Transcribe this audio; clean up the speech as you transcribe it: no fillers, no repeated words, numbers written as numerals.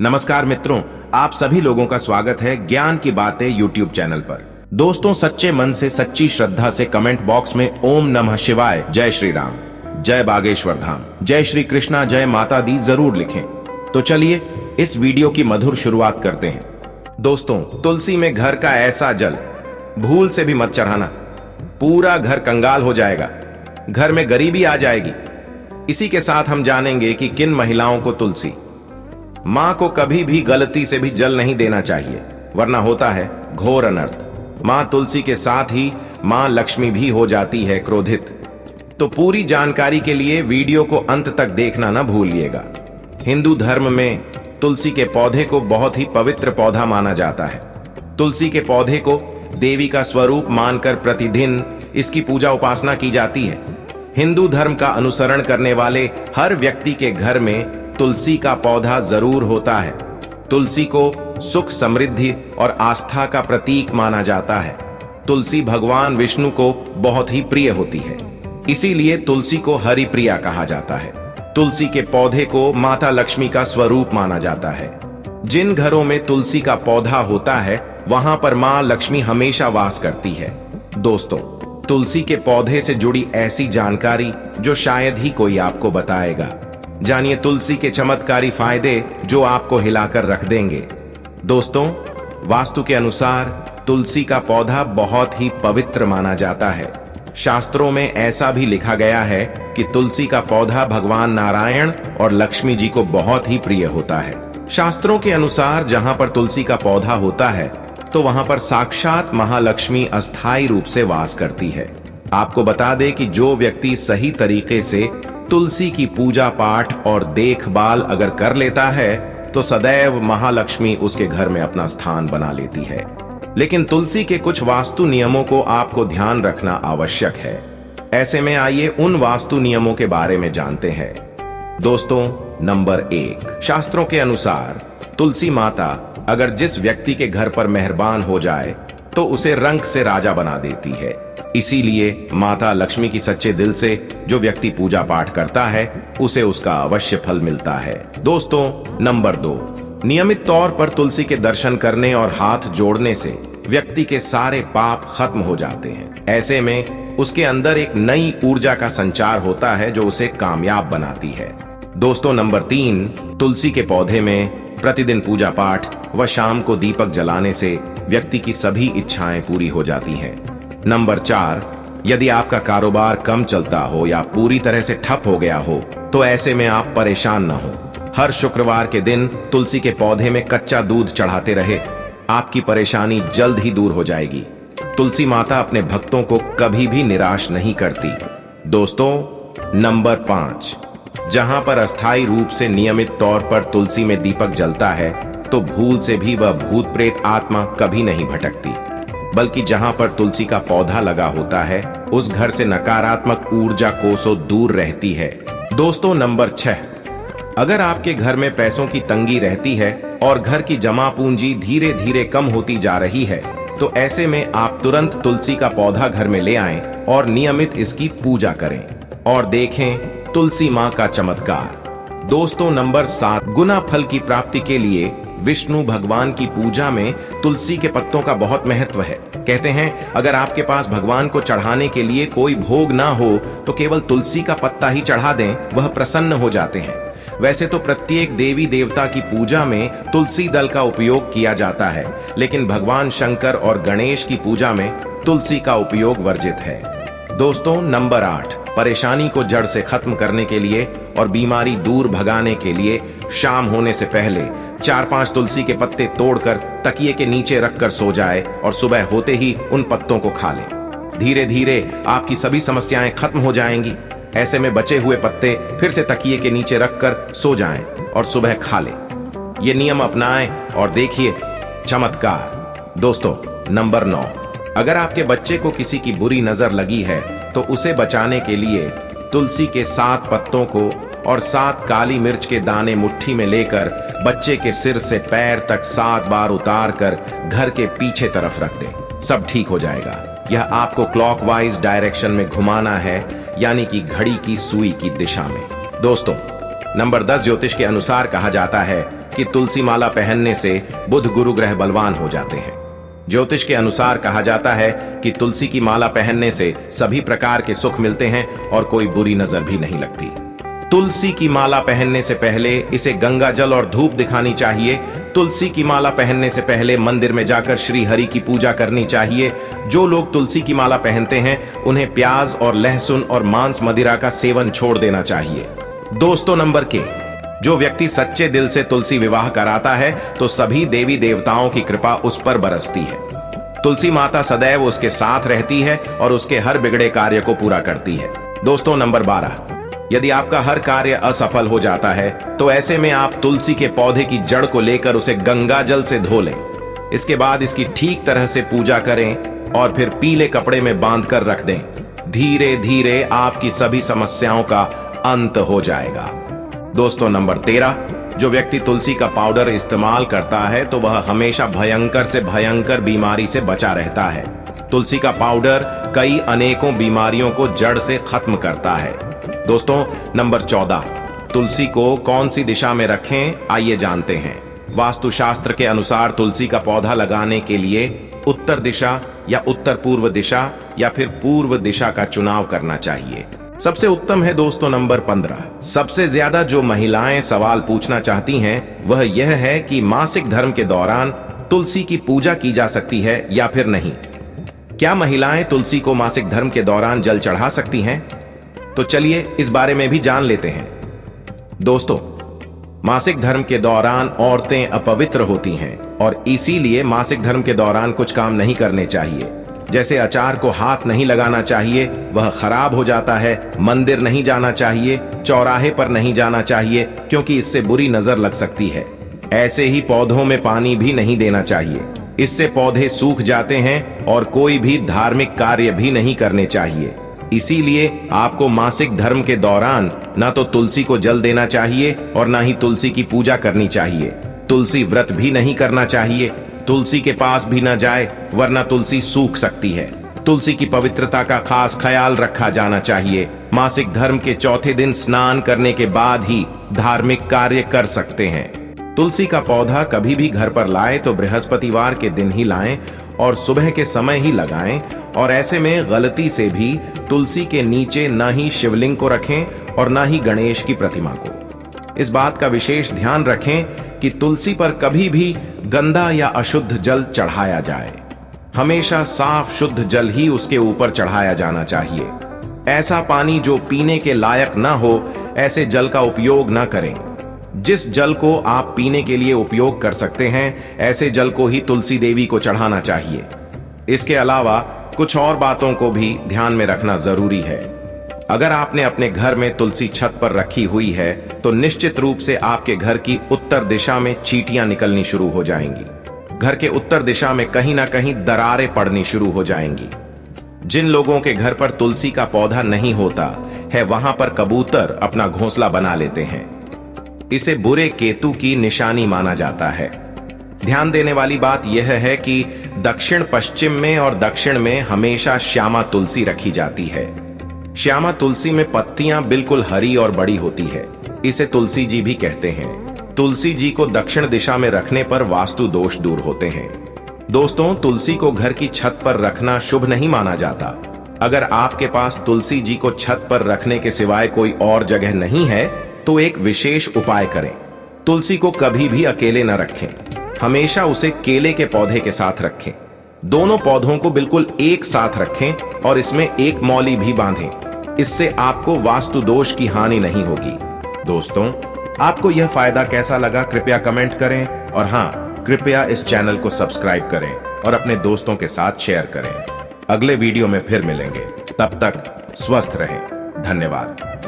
नमस्कार मित्रों, आप सभी लोगों का स्वागत है ज्ञान की बातें यूट्यूब चैनल पर। दोस्तों, सच्चे मन से सच्ची श्रद्धा से कमेंट बॉक्स में ओम नमः शिवाय, जय श्री राम, जय बागेश्वर धाम, जय श्री कृष्णा, जय माता दी जरूर लिखें। तो चलिए इस वीडियो की मधुर शुरुआत करते हैं। दोस्तों, तुलसी में घर का ऐसा जल भूल से भी मत चढ़ाना, पूरा घर कंगाल हो जाएगा, घर में गरीबी आ जाएगी। इसी के साथ हम जानेंगे कि किन महिलाओं को तुलसी। मां को कभी भी गलती से भी जल नहीं देना चाहिए, वरना होता है घोर अनर्थ। मां तुलसी के साथ ही मां लक्ष्मी भी हो जाती है क्रोधित। तो पूरी जानकारी के लिए वीडियो को अंत तक देखना न भूलिएगा। हिंदू धर्म में तुलसी के पौधे को बहुत ही पवित्र पौधा माना जाता है। तुलसी के पौधे को देवी का स्वरूप मानकर प्रतिदिन इसकी पूजा उपासना की जाती है। हिंदू धर्म का अनुसरण करने वाले हर व्यक्ति के घर में तुलसी का पौधा जरूर होता है। तुलसी को सुख, समृद्धि और आस्था का प्रतीक माना जाता है। तुलसी भगवान विष्णु को बहुत ही प्रिय होती है, इसीलिए तुलसी को हरि प्रिया कहा जाता है। तुलसी के पौधे को माता लक्ष्मी का स्वरूप माना जाता है। जिन घरों में तुलसी का पौधा होता है वहां पर मां लक्ष्मी हमेशा वास करती है। दोस्तों, तुलसी के पौधे से जुड़ी ऐसी जानकारी जो शायद ही कोई आपको बताएगा। जानिए तुलसी के चमत्कारी फायदे जो आपको हिलाकर रख देंगे। दोस्तों, वास्तु के अनुसार तुलसी का पौधा बहुत ही पवित्र माना जाता है। शास्त्रों में ऐसा भी लिखा गया है कि तुलसी का पौधा भगवान नारायण और लक्ष्मी जी को बहुत ही प्रिय होता है। शास्त्रों के अनुसार जहां पर तुलसी का पौधा होता है तो वहां पर साक्षात महालक्ष्मी अस्थायी रूप से वास करती है। आपको बता दें कि जो व्यक्ति सही तरीके से तुलसी की पूजा पाठ और देखभाल अगर कर लेता है तो सदैव महालक्ष्मी उसके घर में अपना स्थान बना लेती है। लेकिन तुलसी के कुछ वास्तु नियमों को आपको ध्यान रखना आवश्यक है। ऐसे में आइए उन वास्तु नियमों के बारे में जानते हैं। दोस्तों, नंबर 1, शास्त्रों के अनुसार तुलसी माता अगर जिस व्यक्ति के घर पर मेहरबान हो जाए तो उसे रंक से राजा बना देती है। इसीलिए माता लक्ष्मी की सच्चे दिल से जो व्यक्ति पूजा पाठ करता है उसे उसका अवश्य फल मिलता है। दोस्तों, नंबर 2, नियमित तौर पर तुलसी के दर्शन करने और हाथ जोड़ने से व्यक्ति के सारे पाप खत्म हो जाते हैं। ऐसे में उसके अंदर एक नई ऊर्जा का संचार होता है जो उसे कामयाब बनाती है। दोस्तों, नंबर 3, तुलसी के पौधे में प्रतिदिन पूजा पाठ व शाम को दीपक जलाने से व्यक्ति की सभी इच्छाएं पूरी हो जाती हैं। नंबर 4, यदि आपका कारोबार कम चलता हो या पूरी तरह से ठप हो गया हो तो ऐसे में आप परेशान न हो। हर शुक्रवार के दिन तुलसी के पौधे में कच्चा दूध चढ़ाते रहे, आपकी परेशानी जल्द ही दूर हो जाएगी। तुलसी माता अपने भक्तों को कभी भी निराश नहीं करती। दोस्तों, नंबर 5, जहां पर अस्थायी रूप से नियमित तौर पर तुलसी में दीपक जलता है तो भूल से भी वह भूत प्रेत आत्मा कभी नहीं भटकती, बल्कि जहां पर तुलसी का पौधा लगा होता है उस घर से नकारात्मक ऊर्जा कोसों दूर रहती है। दोस्तों, नंबर 6, अगर आपके घर में पैसों की तंगी रहती है और घर की जमा पूंजी धीरे धीरे कम होती जा रही है तो ऐसे में आप तुरंत तुलसी का पौधा घर में ले आएं और नियमित इसकी पूजा करें और देखें तुलसी मां का चमत्कार। दोस्तों, नंबर 7, गुना फल की प्राप्ति के लिए विष्णु भगवान की पूजा में तुलसी के पत्तों का बहुत महत्व है। कहते हैं अगर आपके पास भगवान को चढ़ाने के लिए कोई भोग ना हो तो केवल तुलसी का पत्ता ही चढ़ा दें, वह प्रसन्न हो जाते हैं। वैसे तो प्रत्येक देवी देवता की पूजा में तुलसी दल का उपयोग किया जाता है, लेकिन भगवान शंकर और गणेश की पूजा में तुलसी का उपयोग वर्जित है। दोस्तों, नंबर 8, परेशानी को जड़ से खत्म करने के लिए और बीमारी दूर भगाने के लिए शाम होने से पहले 4-5 तुलसी के पत्ते तोड़कर तकिए के नीचे रखकर सो जाए और सुबह होते ही उन पत्तों को खा ले। धीरे धीरे आपकी सभी समस्याएं खत्म हो जाएंगी। ऐसे में बचे हुए पत्ते फिर से तकिए के नीचे रखकर सो जाएं और सुबह खा ले। ये नियम अपनाएं और देखिए चमत्कार। दोस्तों, नंबर 9, अगर आपके बच्चे को किसी की बुरी नजर लगी है तो उसे बचाने के लिए तुलसी के 7 पत्तों को और 7 काली मिर्च के दाने मुट्ठी में लेकर बच्चे के सिर से पैर तक 7 बार उतार कर घर के पीछे तरफ रख दें। सब ठीक हो जाएगा। यह आपको क्लॉकवाइज डायरेक्शन में घुमाना है, यानी कि घड़ी की सुई की दिशा में। दोस्तों, नंबर 10 ज्योतिष के अनुसार कहा जाता है कि तुलसी माला पहनने से बुध गुरु ग्रह बलवान हो जाते हैं। ज्योतिष के अनुसार कहा जाता है कि तुलसी की माला पहनने से सभी प्रकार के सुख मिलते हैं और कोई बुरी नजर भी नहीं लगती। तुलसी की माला पहनने से पहले इसे गंगा जल और धूप दिखानी चाहिए। तुलसी की माला पहनने से पहले मंदिर में जाकर श्री हरि की पूजा करनी चाहिए। जो लोग तुलसी की माला पहनते हैं उन्हें प्याज और लहसुन और मांस मदिरा का सेवन छोड़ देना चाहिए। दोस्तों, नंबर के जो व्यक्ति सच्चे दिल से तुलसी विवाह कराता है तो सभी देवी देवताओं की कृपा उस पर बरसती है। तुलसी माता सदैव उसके साथ रहती है और उसके हर बिगड़े कार्य को पूरा करती है। दोस्तों, नंबर 12, यदि आपका हर कार्य असफल हो जाता है तो ऐसे में आप तुलसी के पौधे की जड़ को लेकर उसे गंगा जल से धो लें। इसके बाद इसकी ठीक तरह से पूजा करें और फिर पीले कपड़े में बांध कर रख दें। धीरे धीरे आपकी सभी समस्याओं का अंत हो जाएगा। दोस्तों, नंबर 13, जो व्यक्ति तुलसी का पाउडर इस्तेमाल करता है तो वह हमेशा भयंकर से भयंकर बीमारी से बचा रहता है। तुलसी का पाउडर कई अनेकों बीमारियों को जड़ से खत्म करता है। दोस्तों, नंबर 14, तुलसी को कौन सी दिशा में रखें, आइए जानते हैं। वास्तुशास्त्र के अनुसार तुलसी का पौधा लगाने के लिए उत्तर दिशा या उत्तर पूर्व दिशा या फिर पूर्व दिशा का चुनाव करना चाहिए। सबसे उत्तम है दोस्तों नंबर 15। सबसे ज्यादा जो महिलाएं सवाल पूछना चाहती हैं वह यह है कि मासिक धर्म के दौरान तुलसी की पूजा की जा सकती है या फिर नहीं। क्या महिलाएं तुलसी को मासिक धर्म के दौरान जल चढ़ा सकती हैं? तो चलिए इस बारे में भी जान लेते हैं। दोस्तों, मासिक धर्म के दौरान औरतें अपवित्र होती हैं और इसीलिए मासिक धर्म के दौरान कुछ काम नहीं करने चाहिए। जैसे अचार को हाथ नहीं लगाना चाहिए, वह खराब हो जाता है। मंदिर नहीं जाना चाहिए, चौराहे पर नहीं जाना चाहिए क्योंकि इससे बुरी नजर लग सकती है। ऐसे ही पौधों में पानी भी नहीं देना चाहिए, इससे पौधे सूख जाते हैं और कोई भी धार्मिक कार्य भी नहीं करने चाहिए। इसीलिए आपको मासिक धर्म के दौरान ना तो तुलसी को जल देना चाहिए और ना ही तुलसी की पूजा करनी चाहिए। तुलसी व्रत भी नहीं करना चाहिए, तुलसी के पास भी न जाए वरना तुलसी सूख सकती है। तुलसी की पवित्रता का खास ख्याल रखा जाना चाहिए। मासिक धर्म के चौथे दिन स्नान करने के बाद ही धार्मिक कार्य कर सकते हैं। तुलसी का पौधा कभी भी घर पर लाए तो बृहस्पतिवार के दिन ही लाएं और सुबह के समय ही लगाएं और ऐसे में गलती से भी तुलसी के नीचे न ही शिवलिंग को रखें और न ही गणेश की प्रतिमा को। इस बात का विशेष ध्यान रखें कि तुलसी पर कभी भी गंदा या अशुद्ध जल चढ़ाया जाए। हमेशा साफ शुद्ध जल ही उसके ऊपर चढ़ाया जाना चाहिए। ऐसा पानी जो पीने के लायक न हो, ऐसे जल का उपयोग न करें। जिस जल को आप पीने के लिए उपयोग कर सकते हैं, ऐसे जल को ही तुलसी देवी को चढ़ाना चाहिए। इसके अलावा कुछ और बातों को भी ध्यान में रखना जरूरी है। अगर आपने अपने घर में तुलसी छत पर रखी हुई है तो निश्चित रूप से आपके घर की उत्तर दिशा में चींटियां निकलनी शुरू हो जाएंगी। घर के उत्तर दिशा में कहीं ना कहीं दरारें पड़नी शुरू हो जाएंगी। जिन लोगों के घर पर तुलसी का पौधा नहीं होता है, वहां पर कबूतर अपना घोंसला बना लेते हैं। इसे बुरे केतु की निशानी माना जाता है। ध्यान देने वाली बात यह है कि दक्षिण पश्चिम में और दक्षिण में हमेशा श्यामा तुलसी रखी जाती है। श्यामा तुलसी में पत्तियां बिल्कुल हरी और बड़ी होती है। इसे तुलसी जी भी कहते हैं। तुलसी जी को दक्षिण दिशा में रखने पर वास्तु दोष दूर होते हैं। दोस्तों, तुलसी को घर की छत पर रखना शुभ नहीं माना जाता। अगर आपके पास तुलसी जी को छत पर रखने के सिवाय कोई और जगह नहीं है तो एक विशेष उपाय करें। तुलसी को कभी भी अकेले न रखें, हमेशा उसे केले के पौधे के साथ रखें। दोनों पौधों को बिल्कुल एक साथ रखें और इसमें एक मौली भी बांधें। इससे आपको वास्तु दोष की हानि नहीं होगी। दोस्तों, आपको यह फायदा कैसा लगा कृपया कमेंट करें और हाँ, कृपया इस चैनल को सब्सक्राइब करें और अपने दोस्तों के साथ शेयर करें। अगले वीडियो में फिर मिलेंगे, तब तक स्वस्थ रहें। धन्यवाद।